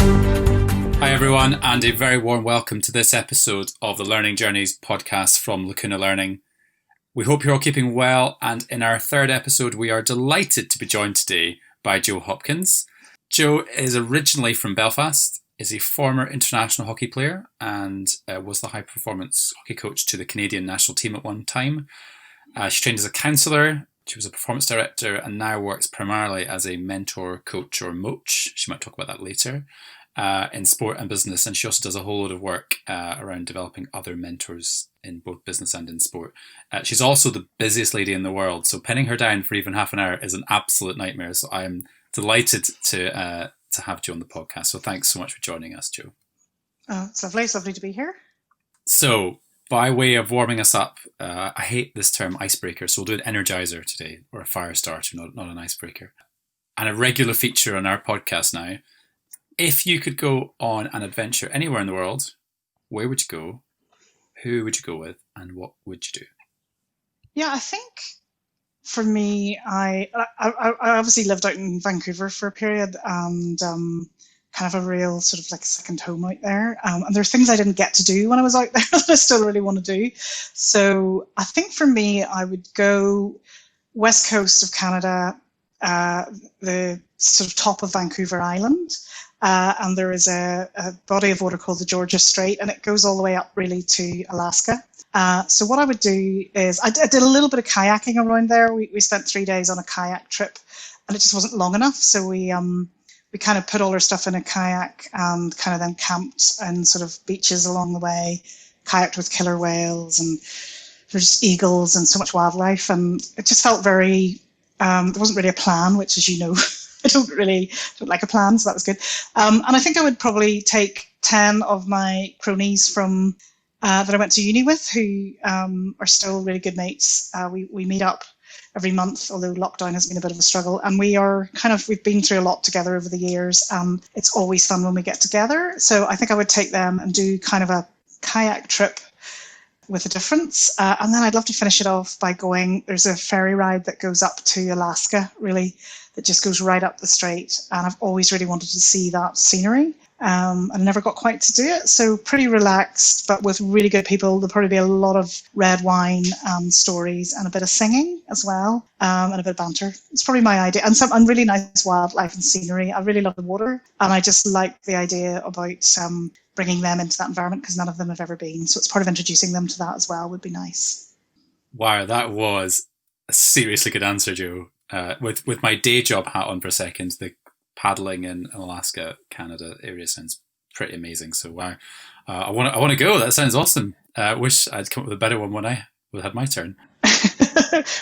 Hi everyone, and a very warm welcome to this episode of the Learning Journeys podcast from Lacuna Learning. We hope you're all keeping well, and in our third episode we are delighted to be joined today by Jo Hopkins. Jo is originally from Belfast, is a former international hockey player, and was the high performance hockey coach to the Canadian national team at one time. She trained as a counsellor, she was a performance director, and now works primarily as a mentor, coach or moach. She might talk about that later. In sport and business, and she also does a whole load of work around developing other mentors in both business and in sport. She's also the busiest lady in the world, so pinning her down for even half an hour is an absolute nightmare. So I am delighted to have Jo on the podcast. So thanks so much for joining us, Jo. It's lovely. It's lovely to be here. So by way of warming us up, I hate this term icebreaker, so we'll do an energizer today, or a fire starter, not an icebreaker. And a regular feature on our podcast now. If you could go on an adventure anywhere in the world, where would you go? Who would you go with? And what would you do? Yeah, I think for me, I obviously lived out in Vancouver for a period and kind of a real sort of like second home out there. And there's things I didn't get to do when I was out there that I still really want to do. So I think for me, I would go west coast of Canada, the sort of top of Vancouver Island. And there is a body of water called the Georgia Strait, and it goes all the way up really to Alaska. So what I would do is, I did a little bit of kayaking around there. We spent 3 days on a kayak trip, and it just wasn't long enough. So we kind of put all our stuff in a kayak and kind of then camped and sort of beaches along the way, kayaked with killer whales, and there's eagles and so much wildlife. And it just felt very, there wasn't really a plan, which, as you know, I don't like a plan, so that was good. And I think I would probably take 10 of my cronies from that I went to uni with, who are still really good mates. We meet up every month, although lockdown has been a bit of a struggle. And we've been through a lot together over the years. It's always fun when we get together. So I think I would take them and do kind of a kayak trip with a difference. And then I'd love to finish it off by there's a ferry ride that goes up to Alaska, really, that just goes right up the strait. And I've always really wanted to see that scenery. And I never got quite to do it. So pretty relaxed, but with really good people. There'll probably be a lot of red wine and stories and a bit of singing as well, and a bit of banter. It's probably my idea. And really nice wildlife and scenery. I really love the water. And I just like the idea about bringing them into that environment, because none of them have ever been. So it's part of introducing them to that as well would be nice. Wow, that was a seriously good answer, Jo. With my day job hat on for a second, the paddling in Alaska, Canada area sounds pretty amazing. So wow, I want to go. That sounds awesome. Wish I'd come up with a better one when I had my turn.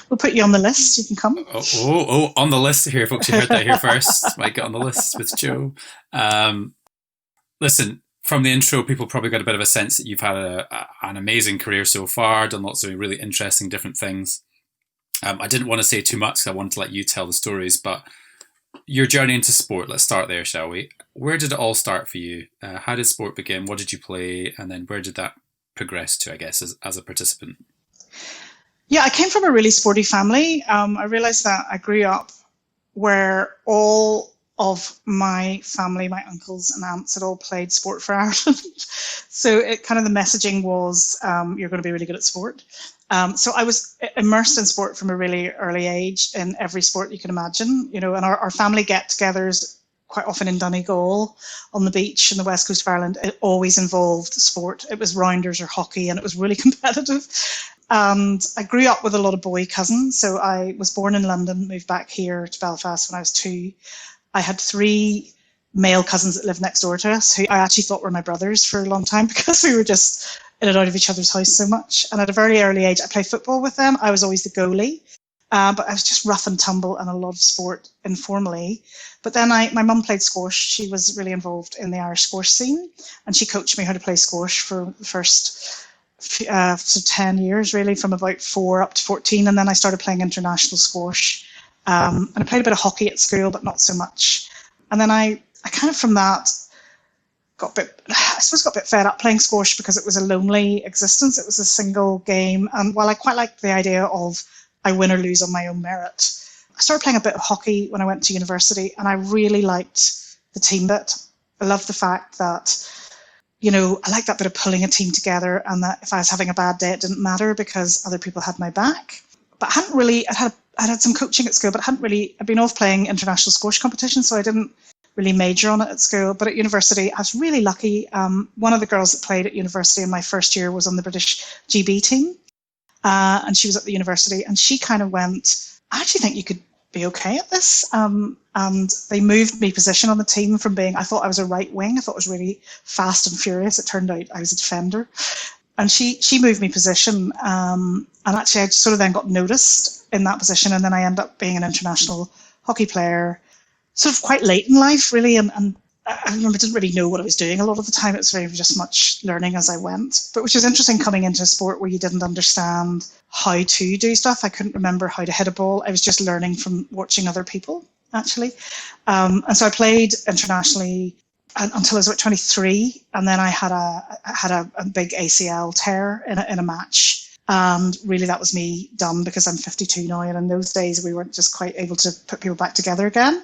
We'll put you on the list. You can come. Oh, on the list here, folks. You heard that here first. Might get on the list with Jo. Listen, from the intro, people probably got a bit of a sense that you've had an amazing career so far, done lots of really interesting different things. I didn't want to say too much, because I wanted to let you tell the stories, but your journey into sport, let's start there, shall we? Where did it all start for you? How did sport begin? What did you play? And then where did that progress to, I guess, as a participant? Yeah, I came from a really sporty family. I realised that I grew up where all of my family, my uncles and aunts, had all played sport for Ireland. So it kind of, the messaging was, you're going to be really good at sport. So I was immersed in sport from a really early age, in every sport you can imagine, and our family get-togethers quite often in Donegal on the beach in the west coast of Ireland, it always involved sport. It was rounders or hockey, and it was really competitive. And I grew up with a lot of boy cousins. So I was born in London, moved back here to Belfast when I was 2. I had 3 male cousins that lived next door to us, who I actually thought were my brothers for a long time, because we were just in and out of each other's house so much. And at a very early age, I played football with them. I was always the goalie, but I was just rough and tumble and a lot of sport informally. But then my mum played squash. She was really involved in the Irish squash scene, and she coached me how to play squash for the first 10 years, really, from about 4 up to 14. And then I started playing international squash. And I played a bit of hockey at school, but not so much. And then I kind of, from that, got a bit fed up playing squash, because it was a lonely existence. It was a single game. And while I quite liked the idea of I win or lose on my own merit, I started playing a bit of hockey when I went to university, and I really liked the team bit I love the fact that, I like that bit of pulling a team together, and that if I was having a bad day, it didn't matter because other people had my back. But I had some coaching at school, but I'd been off playing international squash competitions, so I didn't really major on it at school. But at university, I was really lucky. One of the girls that played at university in my first year was on the British GB team, and she was at the university, and she kind of went, I actually think you could be okay at this. And they moved me position on the team from being, I thought I was a right wing. I thought I was really fast and furious. It turned out I was a defender. And she moved me position. And actually I sort of then got noticed in that position. And then I ended up being an international hockey player, sort of quite late in life, really. And I remember I didn't really know what I was doing a lot of the time. It was very just much learning as I went, but which is interesting coming into a sport where you didn't understand how to do stuff. I couldn't remember how to hit a ball. I was just learning from watching other people, actually. And so I played internationally until I was about 23, and then I had a big ACL tear in a match. And really that was me done, because I'm 52 now, and in those days we weren't just quite able to put people back together again.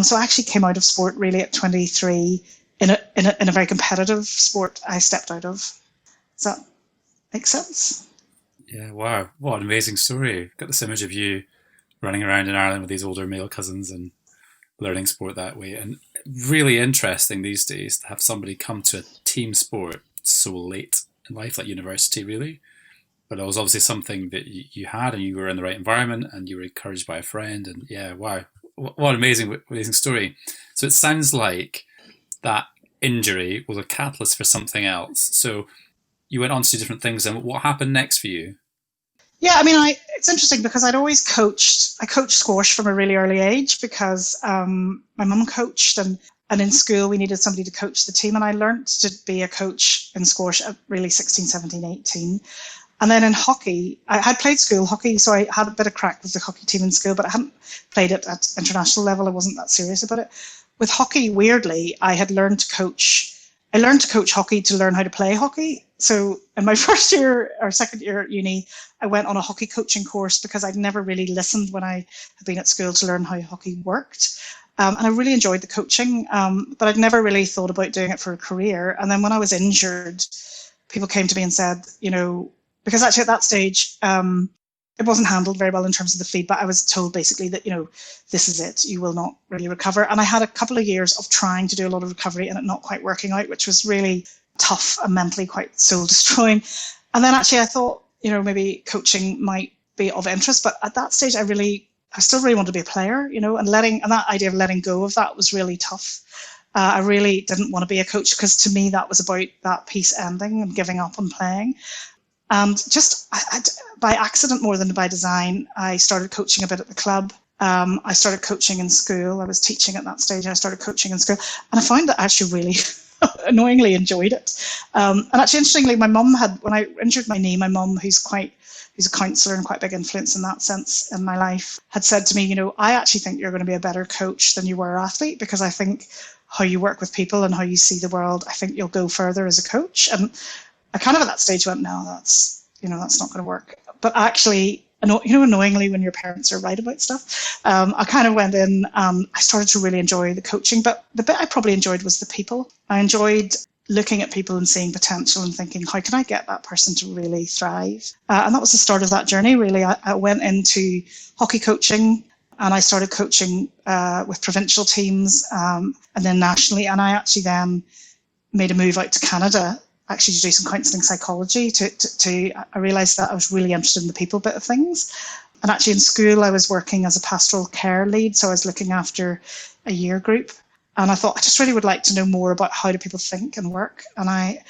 So I actually came out of sport really at 23 in a very competitive sport I stepped out of. Does that make sense? Yeah, wow. What an amazing story. Got this image of you running around in Ireland with these older male cousins and learning sport that way. And really interesting these days to have somebody come to a team sport so late in life, like university, really. But it was obviously something that you had, and you were in the right environment, and you were encouraged by a friend. And yeah, wow, what an amazing story. So it sounds like that injury was a catalyst for something else. So you went on to do different things, and what happened next for you? Yeah, I mean, it's interesting because I'd always coached. I coached squash from a really early age because my mum coached, and in school we needed somebody to coach the team, and I learned to be a coach in squash at really 16, 17, 18. And then in hockey, I had played school hockey, so I had a bit of crack with the hockey team in school, but I hadn't played it at international level. I wasn't that serious about it. With hockey, weirdly, I learned to coach hockey to learn how to play hockey. So in my first year or second year at uni, I went on a hockey coaching course because I'd never really listened when I had been at school to learn how hockey worked. And I really enjoyed the coaching, but I'd never really thought about doing it for a career. And then when I was injured, people came to me and said, because actually at that stage, it wasn't handled very well in terms of the feedback. I was told basically that, this is it, you will not really recover. And I had a couple of years of trying to do a lot of recovery and it not quite working out, which was really tough and mentally quite soul destroying. And then actually I thought, maybe coaching might be of interest. But at that stage, I still really wanted to be a player, and that idea of letting go of that was really tough. I really didn't want to be a coach because to me that was about that piece ending and giving up on playing. And just by accident more than by design, I started coaching a bit at the club. I started coaching in school. I was teaching at that stage. And I started coaching in school. And I found that I actually really annoyingly enjoyed it. And actually, interestingly, my mum when I injured my knee, my mum, who's a counsellor and quite a big influence in that sense in my life, had said to me, I actually think you're going to be a better coach than you were an athlete, because I think how you work with people and how you see the world, I think you'll go further as a coach. And I kind of at that stage went, no, that's not going to work. But actually, annoyingly, when your parents are right about stuff, I kind of went in and I started to really enjoy the coaching. But the bit I probably enjoyed was the people. I enjoyed looking at people and seeing potential and thinking, how can I get that person to really thrive? And that was the start of that journey, really. I went into hockey coaching and I started coaching with provincial teams and then nationally. And I actually then made a move out to Canada actually to do some counselling psychology. I realised that I was really interested in the people bit of things. And actually in school, I was working as a pastoral care lead. So I was looking after a year group. And I thought, I just really would like to know more about how do people think and work. And I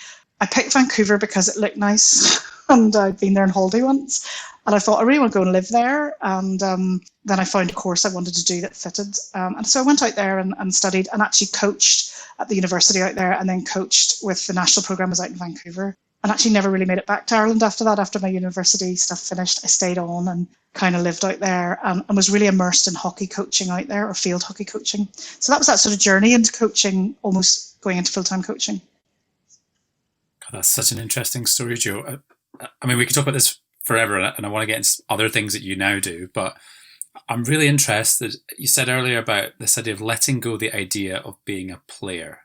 picked Vancouver because it looked nice. And I'd been there on holiday once. And I thought, I really want to go and live there. And then I found a course I wanted to do that fitted. And so I went out there and studied and actually coached at the university out there, and then coached with the national programme was out in Vancouver. And actually never really made it back to Ireland after that. After my university stuff finished, I stayed on and kind of lived out there and was really immersed in hockey coaching out there, or field hockey coaching. So that was that sort of journey into coaching, almost going into full-time coaching. God, that's such an interesting story, Jo. I mean, we could talk about this forever, and I want to get into other things that you now do, but I'm really interested. You said earlier about this idea of letting go the idea of being a player.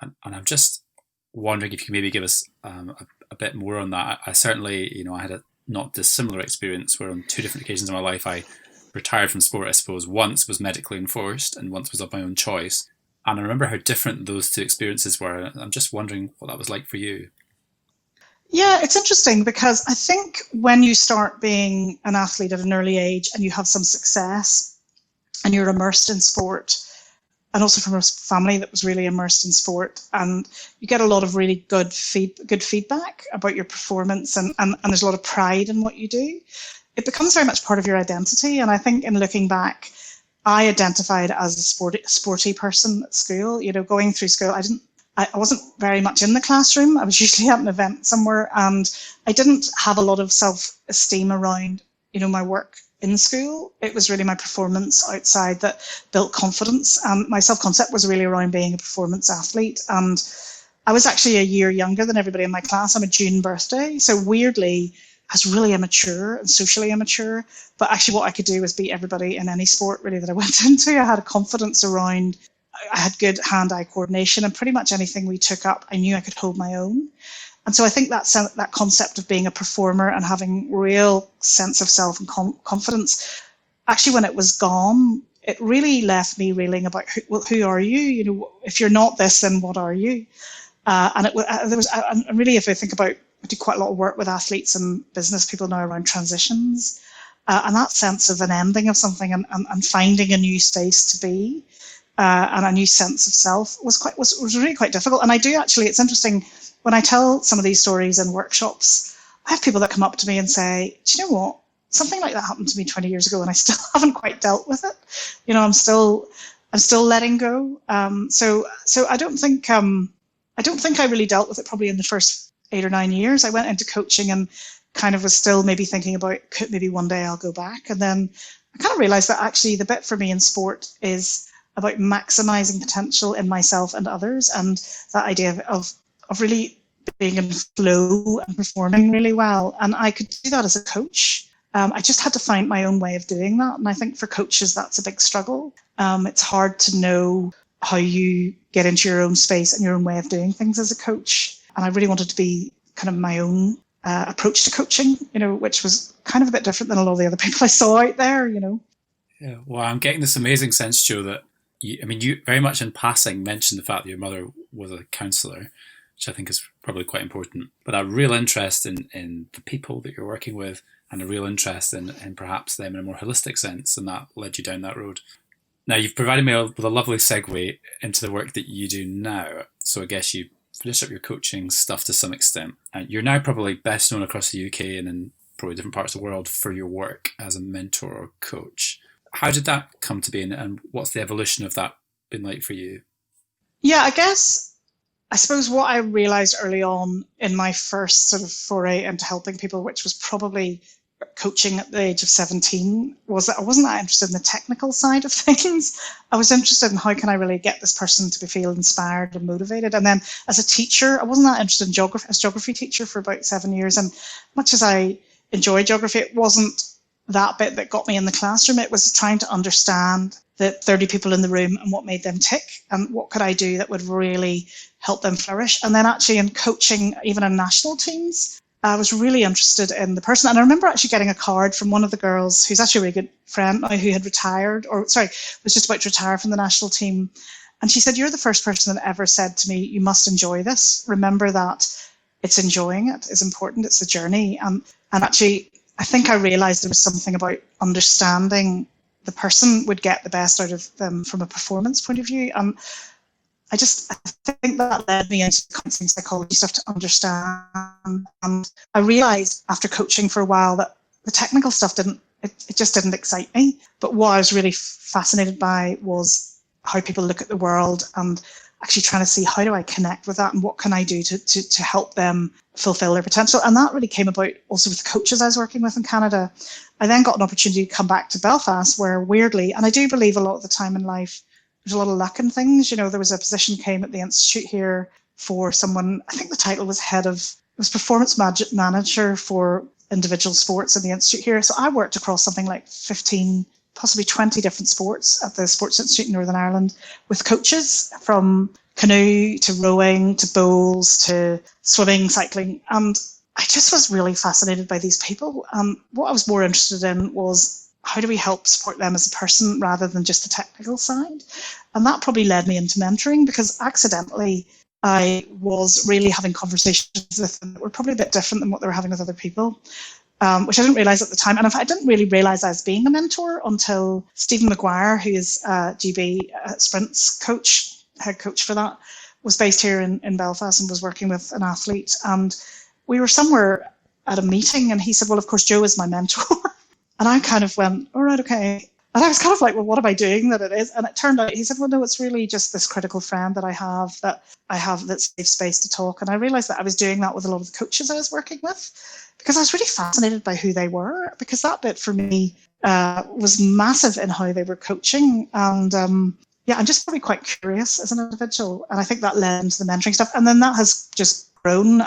And I'm just wondering if you can maybe give us a bit more on that. I certainly, I had a not dissimilar experience where on two different occasions in my life I retired from sport, I suppose. Once was medically enforced and once was of my own choice. And I remember how different those two experiences were. I'm just wondering what that was like for you. Yeah, it's interesting because I think when you start being an athlete at an early age and you have some success and you're immersed in sport, and also from a family that was really immersed in sport, and you get a lot of really good feedback about your performance, and there's a lot of pride in what you do, it becomes very much part of your identity. And I think in looking back, I identified as a sporty person at school. Going through school, I wasn't very much in the classroom. I was usually at an event somewhere, and I didn't have a lot of self-esteem around, my work in school. It was really my performance outside that built confidence. And my self-concept was really around being a performance athlete. And I was actually a year younger than everybody in my class. I'm a June birthday. So weirdly, I was really immature and socially immature. But actually what I could do was beat everybody in any sport really that I went into. I had a confidence around, I had good hand-eye coordination, and pretty much anything we took up, I knew I could hold my own. And so I think that concept of being a performer and having real sense of self and confidence, actually when it was gone, it really left me reeling about who are you? If you're not this, then what are you? And really, if I think about, I do quite a lot of work with athletes and business people now around transitions, and that sense of an ending of something and finding a new space to be. And a new sense of self was really quite difficult. And I do actually, it's interesting, when I tell some of these stories in workshops, I have people that come up to me and say, do you know what? Something like that happened to me 20 years ago and I still haven't quite dealt with it. I'm still letting go. So I don't think I really dealt with it probably in the first 8 or 9 years. I went into coaching and kind of was still maybe thinking about, maybe one day I'll go back. And then I kind of realized that actually the bit for me in sport is about maximizing potential in myself and others, and that idea of really being in flow and performing really well. And I could do that as a coach. I just had to find my own way of doing that. And I think for coaches, that's a big struggle. It's hard to know how you get into your own space and your own way of doing things as a coach. And I really wanted to be kind of my own approach to coaching, which was kind of a bit different than a lot of the other people I saw out there, Yeah, well, I'm getting this amazing sense, Joe, that you very much in passing mentioned the fact that your mother was a counsellor, which I think is probably quite important, but a real interest in the people that you're working with and a real interest in perhaps them in a more holistic sense, and that led you down that road. Now, you've provided me with a lovely segue into the work that you do now. So I guess you finished up your coaching stuff to some extent. And you're now probably best known across the UK and in probably different parts of the world for your work as a mentor or coach. How did that come to be, and what's the evolution of that been like for you? Yeah, I suppose what I realized early on in my first sort of foray into helping people, which was probably coaching at the age of 17, was that I wasn't that interested in the technical side of things. I was interested in how can I really get this person to feel inspired and motivated. And then as a teacher, I wasn't that interested in geography. As a geography teacher for about 7 years, and much as I enjoy geography, it wasn't that bit that got me in the classroom. It was trying to understand the 30 people in the room and what made them tick and what could I do that would really help them flourish. And then actually in coaching, even in national teams, I was really interested in the person. And I remember actually getting a card from one of the girls who's actually a really good friend now, who had retired, was just about to retire from the national team. And she said, "You're the first person that ever said to me, you must enjoy this. Remember that it's enjoying it is important. It's the journey." And actually, I think I realized there was something about understanding the person would get the best out of them from a performance point of view. I think that led me into counselling psychology stuff to understand. And I realized after coaching for a while that the technical stuff just didn't excite me. But what I was really fascinated by was how people look at the world and actually trying to see how do I connect with that and what can I do to help them fulfill their potential. And that really came about also with the coaches I was working with in Canada. I then got an opportunity to come back to Belfast where weirdly, and I do believe a lot of the time in life, there's a lot of luck in things. There was a position came at the institute here for someone, I think the title was performance manager for individual sports in the institute here. So I worked across something like 15 possibly 20 different sports at the Sports Institute in Northern Ireland with coaches from canoe to rowing to bowls to swimming, cycling. And I just was really fascinated by these people. What I was more interested in was how do we help support them as a person rather than just the technical side? And that probably led me into mentoring, because accidentally I was really having conversations with them that were probably a bit different than what they were having with other people, which I didn't realise at the time. And I didn't really realise I was being a mentor until Stephen Maguire, who is GB Sprints coach, head coach for that, was based here in Belfast and was working with an athlete. And we were somewhere at a meeting and he said, well, of course, Joe is my mentor. And I kind of went, all right, okay. And I was kind of like, well, what am I doing that it is? And it turned out, he said, well, no, it's really just this critical friend that I have that safe space to talk. And I realized that I was doing that with a lot of the coaches I was working with, because I was really fascinated by who they were, because that bit for me was massive in how they were coaching. And yeah, I'm just probably quite curious as an individual. And I think that led into the mentoring stuff. And then that has just grown.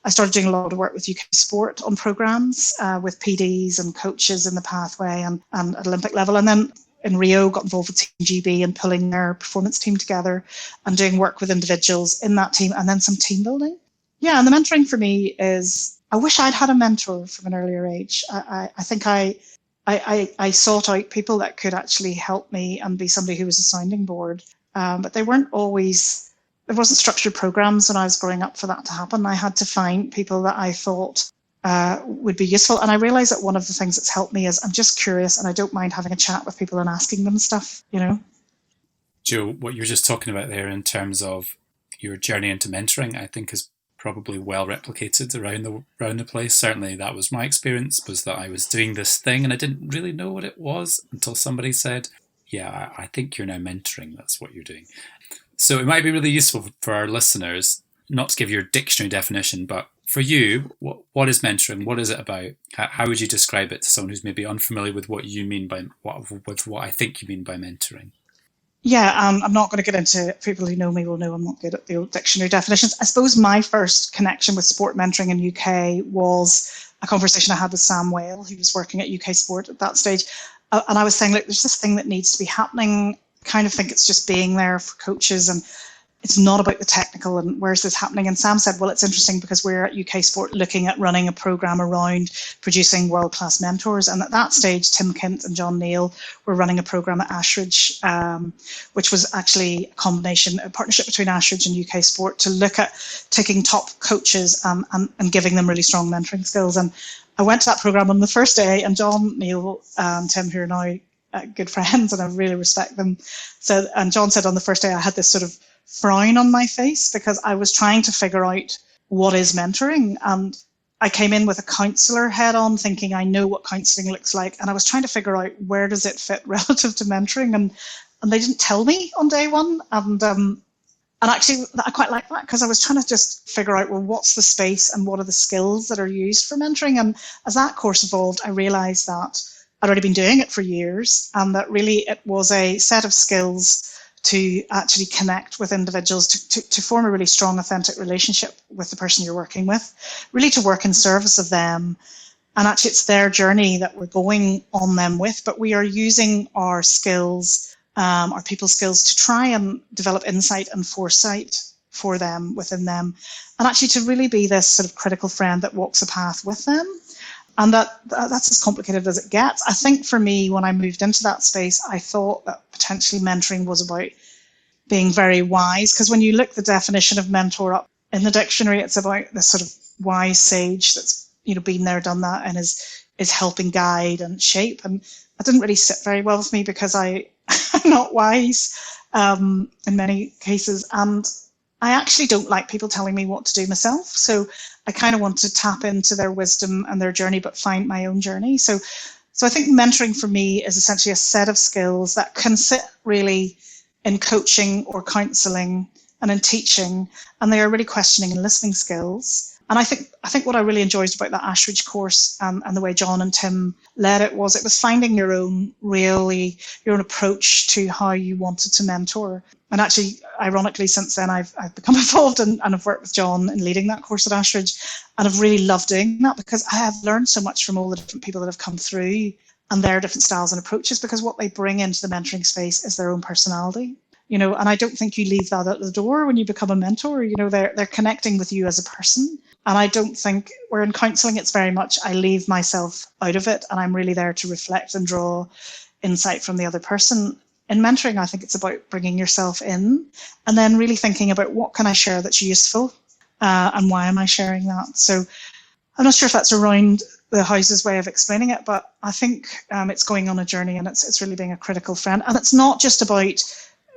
I started doing a lot of work with UK sport on programmes with PDs and coaches in the pathway and at Olympic level. And then in Rio, got involved with Team GB and pulling their performance team together and doing work with individuals in that team, and then some team building. Yeah, and the mentoring for me is, I wish I'd had a mentor from an earlier age. I think I sought out people that could actually help me and be somebody who was a sounding board. But they weren't always, there wasn't structured programs when I was growing up for that to happen. I had to find people that I thought would be useful. And I realized that one of the things that's helped me is I'm just curious and I don't mind having a chat with people and asking them stuff, you know. Joe, what you're just talking about there in terms of your journey into mentoring, I think is probably well replicated around the place. Certainly that was my experience, was that I was doing this thing and I didn't really know what it was until somebody said, yeah, I think you're now mentoring. That's what you're doing. So it might be really useful for our listeners, not to give your dictionary definition, but for you, what is mentoring? What is it about? How would you describe it to someone who's maybe unfamiliar with what you mean by what I think you mean by mentoring? Yeah, I'm not going to get into, people who know me will know I'm not good at the old dictionary definitions. I suppose my first connection with sport mentoring in UK was a conversation I had with Sam Whale, who was working at UK Sport at that stage. And I was saying, look, there's this thing that needs to be happening. I kind of think it's just being there for coaches and it's not about the technical and where's this happening. And Sam said, well, it's interesting because we're at UK Sport looking at running a programme around producing world-class mentors. And at that stage, Tim Kint and John Neal were running a programme at Ashridge, which was actually a partnership between Ashridge and UK Sport to look at taking top coaches and giving them really strong mentoring skills. And I went to that programme on the first day, and John Neal and Tim, who are now good friends, and I really respect them. So, and John said on the first day I had this sort of frown on my face because I was trying to figure out what is mentoring. And I came in with a counsellor head on thinking I know what counselling looks like. And I was trying to figure out where does it fit relative to mentoring. And they didn't tell me on day one. And actually, I quite like that because I was trying to just figure out, well, what's the space and what are the skills that are used for mentoring? And as that course evolved, I realised that I'd already been doing it for years and that really it was a set of skills to actually connect with individuals, to form a really strong, authentic relationship with the person you're working with, really to work in service of them. And actually it's their journey that we're going on them with, but we are using our skills, our people skills to try and develop insight and foresight for them, within them, and actually to really be this sort of critical friend that walks a path with them. And that's as complicated as it gets. I think for me, when I moved into that space, I thought that potentially mentoring was about being very wise. Because when you look the definition of mentor up in the dictionary, it's about this sort of wise sage that's, you know, been there, done that, and is helping guide and shape. And that didn't really sit very well with me because I'm not wise in many cases. And I actually don't like people telling me what to do myself. So I kind of want to tap into their wisdom and their journey, but find my own journey. So I think mentoring for me is essentially a set of skills that can sit really in coaching or counselling and in teaching. And they are really questioning and listening skills. And I think what I really enjoyed about that Ashridge course and the way John and Tim led it was finding your own approach to how you wanted to mentor. And actually, ironically, since then, I've become involved and I've worked with John in leading that course at Ashridge. And I've really loved doing that because I have learned so much from all the different people that have come through and their different styles and approaches, because what they bring into the mentoring space is their own personality. And I don't think you leave that at the door when you become a mentor. They're connecting with you as a person. And I don't think, where in counselling, it's very much I leave myself out of it and I'm really there to reflect and draw insight from the other person. In mentoring, I think it's about bringing yourself in and then really thinking about what can I share that's useful, and why am I sharing that? So I'm not sure if that's around the house's way of explaining it, but I think it's going on a journey, and it's really being a critical friend. And it's not just about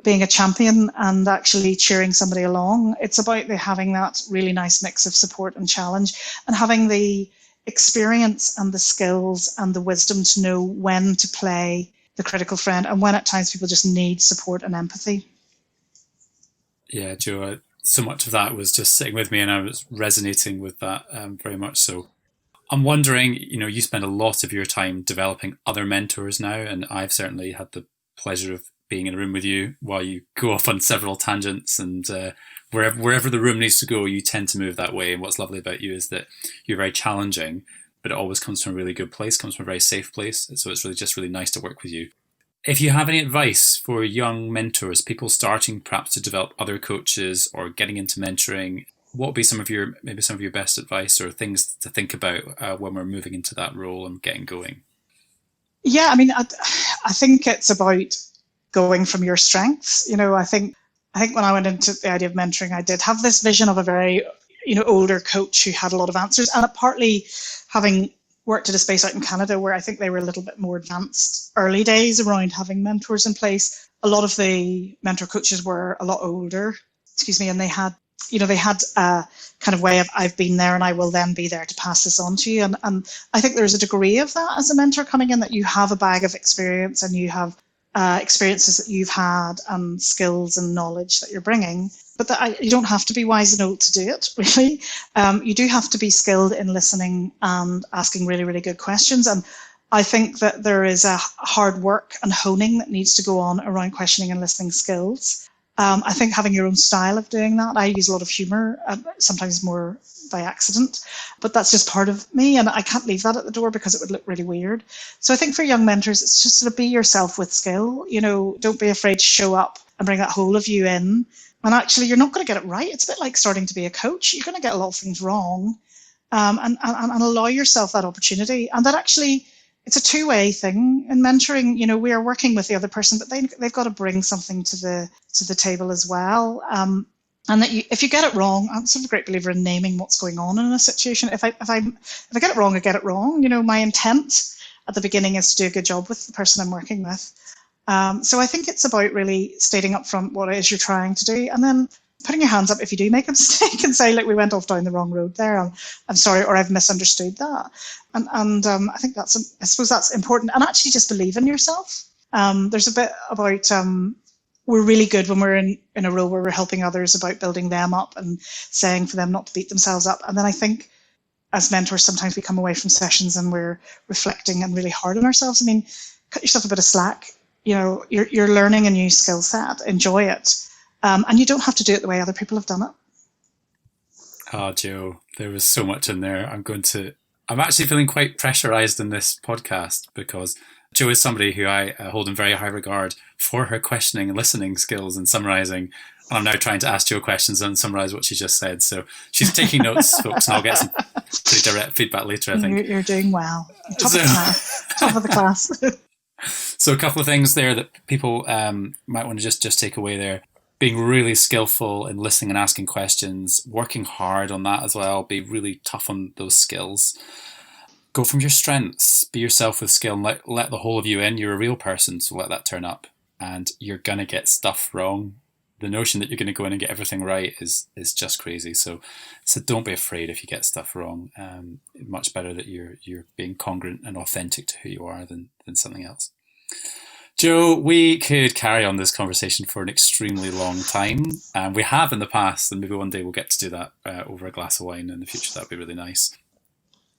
being a champion and actually cheering somebody along. It's about having that really nice mix of support and challenge, and having the experience and the skills and the wisdom to know when to play the critical friend and when at times people just need support and empathy. Yeah, Joe, so much of that was just sitting with me, and I was resonating with that very much so. I'm wondering, you spend a lot of your time developing other mentors now, and I've certainly had the pleasure of being in a room with you while you go off on several tangents, and wherever the room needs to go, you tend to move that way. And what's lovely about you is that you're very challenging, but it always comes from a really good place, comes from a very safe place. So it's really nice to work with you. If you have any advice for young mentors, people starting perhaps to develop other coaches or getting into mentoring, what would be some of your best advice or things to think about when we're moving into that role and getting going? Yeah, I mean, I think it's about going from your strengths. I think when I went into the idea of mentoring, I did have this vision of a very, older coach who had a lot of answers, and partly having worked at a space out in Canada where I think they were a little bit more advanced early days around having mentors in place. A lot of the mentor coaches were a lot older, and they had a kind of way of, I've been there and I will then be there to pass this on to you. And I think there's a degree of that as a mentor coming in, that you have a bag of experience and you have experiences that you've had and skills and knowledge that you're bringing, but that you don't have to be wise and old to do it, really. You do have to be skilled in listening and asking really, really good questions. And I think that there is a hard work and honing that needs to go on around questioning and listening skills. I think having your own style of doing that, I use a lot of humour, sometimes more by accident, but that's just part of me, and I can't leave that at the door because it would look really weird. So I think for young mentors, it's just sort of be yourself with skill. Don't be afraid to show up and bring that whole of you in. And actually, you're not going to get it right. It's a bit like starting to be a coach. You're going to get a lot of things wrong, and allow yourself that opportunity. And that actually, it's a two-way thing in mentoring. We are working with the other person, but they've got to bring something to the table as well. And that if you get it wrong, I'm sort of a great believer in naming what's going on in a situation. If I get it wrong, I get it wrong. My intent at the beginning is to do a good job with the person I'm working with. So I think it's about really stating up front what it is you're trying to do, and then putting your hands up if you do make a mistake and say, look, we went off down the wrong road there. I'm sorry, or I've misunderstood that. And I think I suppose that's important. And actually just believe in yourself. There's a bit about, we're really good when we're in a role where we're helping others about building them up and saying for them not to beat themselves up. And then I think as mentors, sometimes we come away from sessions and we're reflecting and really hard on ourselves. I mean, cut yourself a bit of slack. You're learning a new skill set, enjoy it. And you don't have to do it the way other people have done it. Oh, Joe, there was so much in there. I'm actually feeling quite pressurized in this podcast because Joe is somebody who I hold in very high regard for her questioning and listening skills and summarising. And I'm now trying to ask Joe questions and summarise what she just said. So she's taking notes, folks, and I'll get some pretty direct feedback later, I think. You're doing well. Top of the class. So a couple of things there that people might want to just take away there. Being really skillful in listening and asking questions, working hard on that as well, be really tough on those skills. Go from your strengths, be yourself with skill, and let the whole of you in. You're a real person, so let that turn up. And you're going to get stuff wrong. The notion that you're going to go in and get everything right is just crazy. So don't be afraid if you get stuff wrong. Much better that you're being congruent and authentic to who you are than something else. Joe, we could carry on this conversation for an extremely long time. We have in the past, and maybe one day we'll get to do that over a glass of wine in the future. That'd be really nice.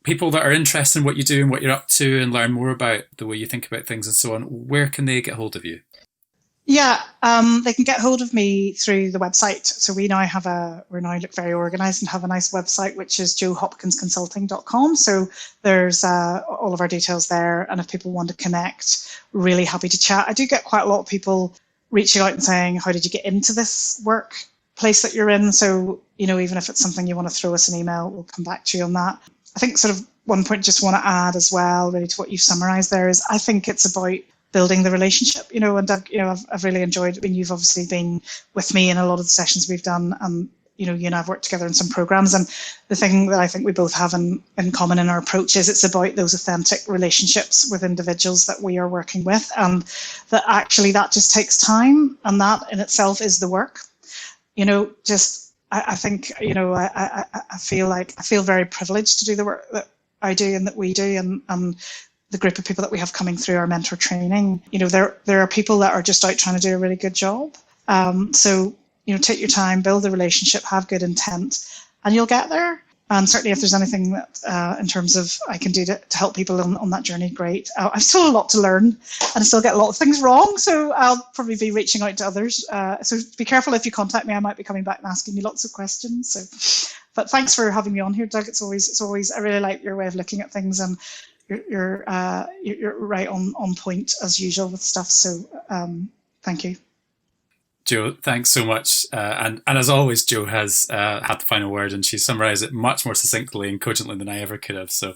People that are interested in what you do and what you're up to and learn more about the way you think about things and so on, where can they get hold of you? Yeah, they can get hold of me through the website. So we're now look very organised and have a nice website, which is joehopkinsconsulting.com. So there's all of our details there. And if people want to connect, really happy to chat. I do get quite a lot of people reaching out and saying, how did you get into this workplace that you're in? So, even if it's something you want to throw us an email, we'll come back to you on that. I think sort of one point just want to add as well, really, to what you've summarised there is I think it's about building the relationship, and I've really enjoyed it. I mean, you've obviously been with me in a lot of the sessions we've done, and you and I've worked together in some programs. And the thing that I think we both have in common in our approach is it's about those authentic relationships with individuals that we are working with, and that actually that just takes time, and that in itself is the work. I think I feel very privileged to do the work that I do and that we do, and the group of people that we have coming through our mentor training, there are people that are just out trying to do a really good job. So take your time, build the relationship, have good intent, and you'll get there. And certainly if there's anything that in terms of I can do to help people on that journey, great. I've still a lot to learn, and I still get a lot of things wrong, so I'll probably be reaching out to others. So be careful if you contact me. I might be coming back and asking you lots of questions. But thanks for having me on here, Doug. It's always I really like your way of looking at things, and you're right on point as usual with stuff. So thank you. Jo, thanks so much. And as always, Jo has had the final word, and she summarised it much more succinctly and cogently than I ever could have. So,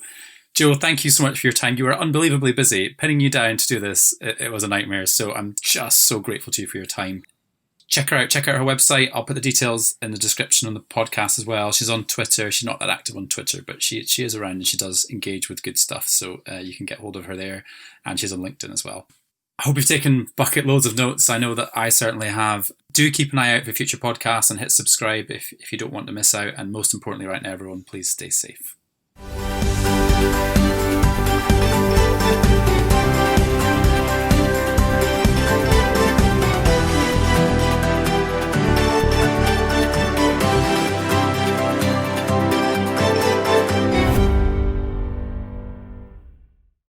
Jo, thank you so much for your time. You were unbelievably busy. Pinning you down to do this, it was a nightmare. So I'm just so grateful to you for your time. Check her out. Check out her website. I'll put the details in the description on the podcast as well. She's on Twitter. She's not that active on Twitter, but she is around and she does engage with good stuff. So you can get hold of her there. And she's on LinkedIn as well. I hope you've taken bucket loads of notes. I know that I certainly have. Do keep an eye out for future podcasts and hit subscribe if you don't want to miss out. And most importantly right now, everyone, please stay safe.